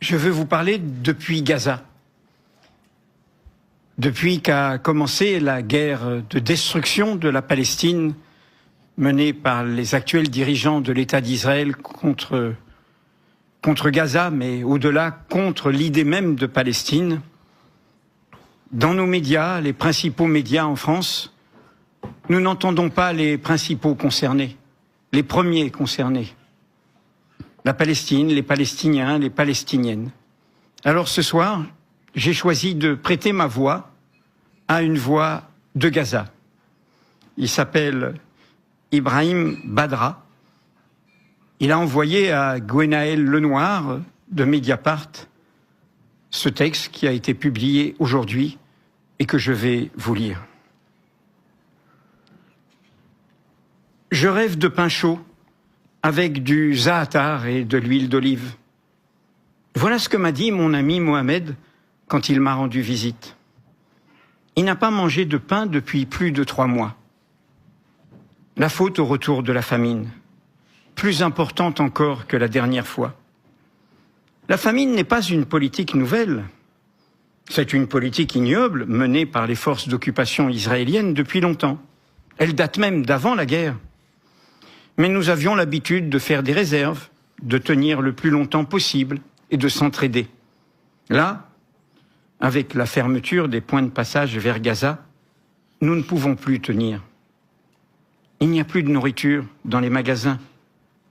Je veux vous parler depuis Gaza. Depuis qu'a commencé la guerre de destruction de la Palestine menée par les actuels dirigeants de l'État d'Israël contre Gaza, mais au-delà, contre l'idée même de Palestine, dans nos médias, les principaux médias en France, nous n'entendons pas les principaux concernés, les premiers concernés. La Palestine, les Palestiniens, les Palestiniennes. Alors ce soir, j'ai choisi de prêter ma voix à une voix de Gaza. Il s'appelle Ibrahim Badra. Il a envoyé à Gwenaël Lenoir de Mediapart ce texte qui a été publié aujourd'hui et que je vais vous lire. Je rêve de pain chaud avec du za'atar et de l'huile d'olive. Voilà ce que m'a dit mon ami Mohamed quand il m'a rendu visite. Il n'a pas mangé de pain depuis plus de 3 mois. La faute au retour de la famine, plus importante encore que la dernière fois. La famine n'est pas une politique nouvelle. C'est une politique ignoble menée par les forces d'occupation israéliennes depuis longtemps. Elle date même d'avant la guerre. Mais nous avions l'habitude de faire des réserves, de tenir le plus longtemps possible et de s'entraider. Là, avec la fermeture des points de passage vers Gaza, nous ne pouvons plus tenir. Il n'y a plus de nourriture dans les magasins,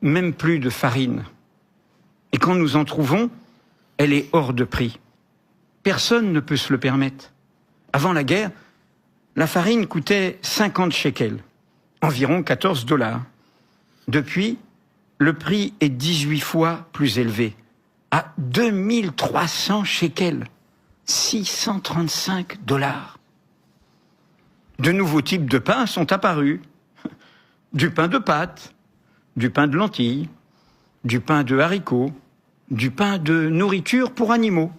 même plus de farine. Et quand nous en trouvons, elle est hors de prix. Personne ne peut se le permettre. Avant la guerre, la farine coûtait 50 shekels, environ 14 $. Depuis, le prix est 18 fois plus élevé, à 2300 shekels, 635 $. De nouveaux types de pain sont apparus. Du pain de pâte, du pain de lentilles, du pain de haricots, du pain de nourriture pour animaux.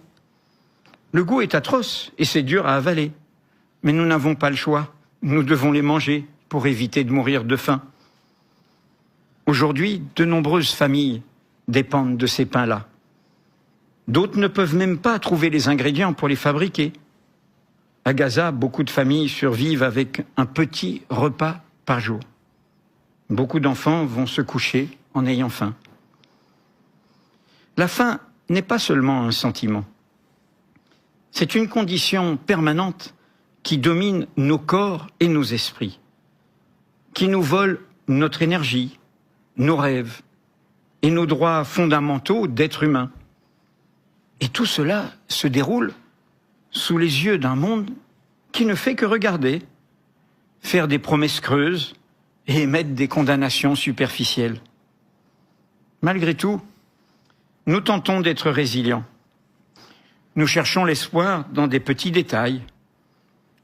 Le goût est atroce et c'est dur à avaler. Mais nous n'avons pas le choix. Nous devons les manger pour éviter de mourir de faim. Aujourd'hui, de nombreuses familles dépendent de ces pains-là. D'autres ne peuvent même pas trouver les ingrédients pour les fabriquer. À Gaza, beaucoup de familles survivent avec un petit repas par jour. Beaucoup d'enfants vont se coucher en ayant faim. La faim n'est pas seulement un sentiment. C'est une condition permanente qui domine nos corps et nos esprits, qui nous vole notre énergie, nos rêves et nos droits fondamentaux d'être humain. Et tout cela se déroule sous les yeux d'un monde qui ne fait que regarder, faire des promesses creuses et émettre des condamnations superficielles. Malgré tout, nous tentons d'être résilients. Nous cherchons l'espoir dans des petits détails.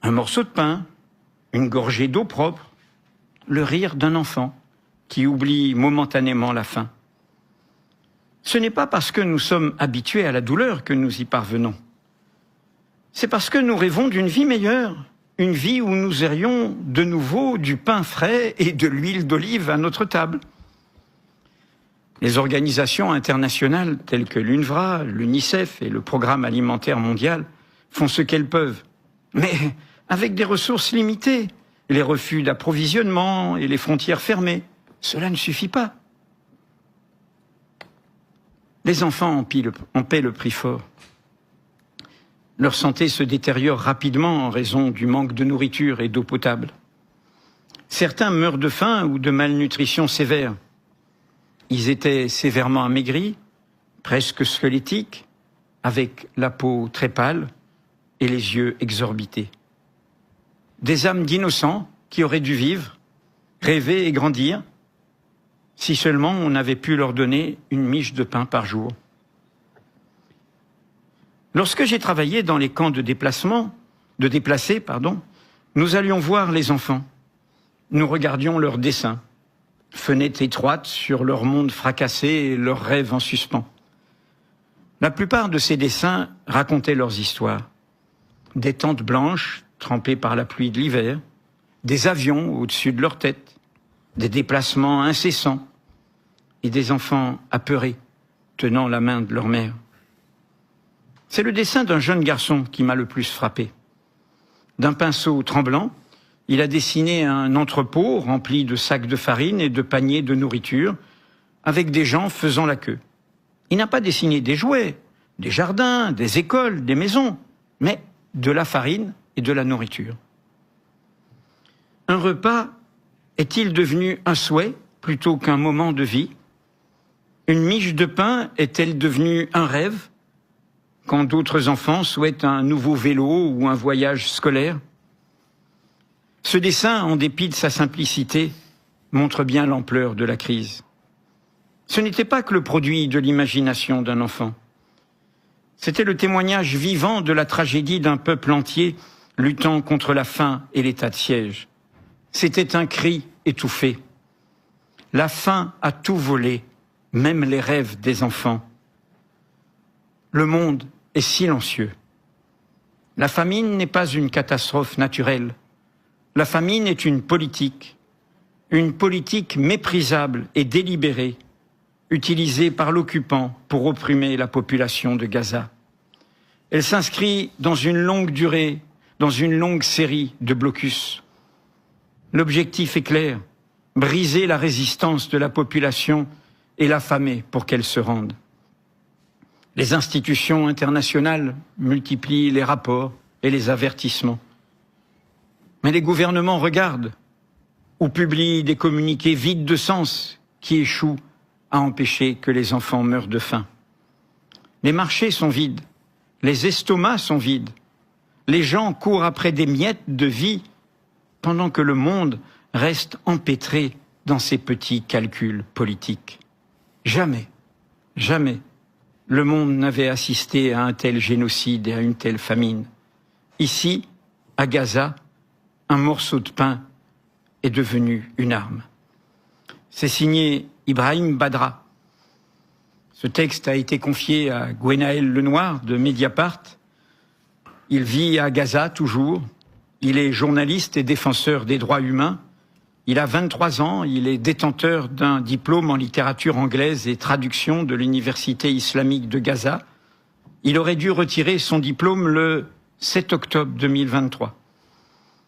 Un morceau de pain, une gorgée d'eau propre, le rire d'un enfant qui oublie momentanément la faim. Ce n'est pas parce que nous sommes habitués à la douleur que nous y parvenons. C'est parce que nous rêvons d'une vie meilleure, une vie où nous aurions de nouveau du pain frais et de l'huile d'olive à notre table. Les organisations internationales telles que l'UNRWA, l'UNICEF et le Programme alimentaire mondial font ce qu'elles peuvent, mais avec des ressources limitées, les refus d'approvisionnement et les frontières fermées. Cela ne suffit pas. Les enfants en paient le prix fort. Leur santé se détériore rapidement en raison du manque de nourriture et d'eau potable. Certains meurent de faim ou de malnutrition sévère. Ils étaient sévèrement amaigris, presque squelettiques, avec la peau très pâle et les yeux exorbités. Des âmes d'innocents qui auraient dû vivre, rêver et grandir, si seulement on avait pu leur donner une miche de pain par jour. Lorsque j'ai travaillé dans les camps de déplacés, nous allions voir les enfants. Nous regardions leurs dessins, fenêtres étroites sur leur monde fracassé et leurs rêves en suspens. La plupart de ces dessins racontaient leurs histoires. Des tentes blanches trempées par la pluie de l'hiver, des avions au-dessus de leur tête, des déplacements incessants et des enfants apeurés tenant la main de leur mère. C'est le dessin d'un jeune garçon qui m'a le plus frappé. D'un pinceau tremblant, il a dessiné un entrepôt rempli de sacs de farine et de paniers de nourriture, avec des gens faisant la queue. Il n'a pas dessiné des jouets, des jardins, des écoles, des maisons, mais de la farine et de la nourriture. Un repas est-il devenu un souhait plutôt qu'un moment de vie? Une miche de pain est-elle devenue un rêve quand d'autres enfants souhaitent un nouveau vélo ou un voyage scolaire? Ce dessin, en dépit de sa simplicité, montre bien l'ampleur de la crise. Ce n'était pas que le produit de l'imagination d'un enfant. C'était le témoignage vivant de la tragédie d'un peuple entier luttant contre la faim et l'état de siège. C'était un cri étouffé. La faim a tout volé, même les rêves des enfants. Le monde est silencieux. La famine n'est pas une catastrophe naturelle. La famine est une politique méprisable et délibérée, utilisée par l'occupant pour opprimer la population de Gaza. Elle s'inscrit dans une longue durée, dans une longue série de blocus. L'objectif est clair, briser la résistance de la population et l'affamer pour qu'elle se rende. Les institutions internationales multiplient les rapports et les avertissements. Mais les gouvernements regardent ou publient des communiqués vides de sens qui échouent à empêcher que les enfants meurent de faim. Les marchés sont vides, les estomacs sont vides, les gens courent après des miettes de vie pendant que le monde reste empêtré dans ses petits calculs politiques. Jamais, jamais, le monde n'avait assisté à un tel génocide et à une telle famine. Ici, à Gaza, un morceau de pain est devenu une arme. C'est signé Ibrahim Badra. Ce texte a été confié à Gwenaël Lenoir de Mediapart. Il vit à Gaza toujours. Il est journaliste et défenseur des droits humains. Il a 23 ans, il est détenteur d'un diplôme en littérature anglaise et traduction de l'Université islamique de Gaza. Il aurait dû retirer son diplôme le 7 octobre 2023.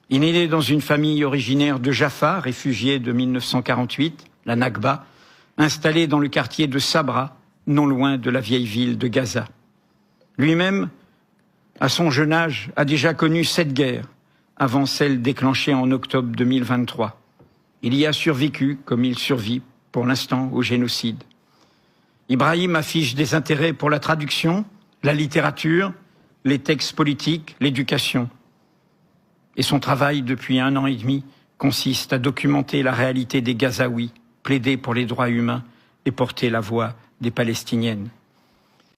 Il est né dans une famille originaire de Jaffa, réfugiée de 1948, la Nakba, installée dans le quartier de Sabra, non loin de la vieille ville de Gaza. Lui-même, à son jeune âge, a déjà connu 7 guerres, avant celle déclenchée en octobre 2023. Il y a survécu, comme il survit pour l'instant au génocide. Ibrahim affiche des intérêts pour la traduction, la littérature, les textes politiques, l'éducation. Et son travail depuis 1 an et demi consiste à documenter la réalité des Gazaouis, plaider pour les droits humains et porter la voix des Palestiniennes.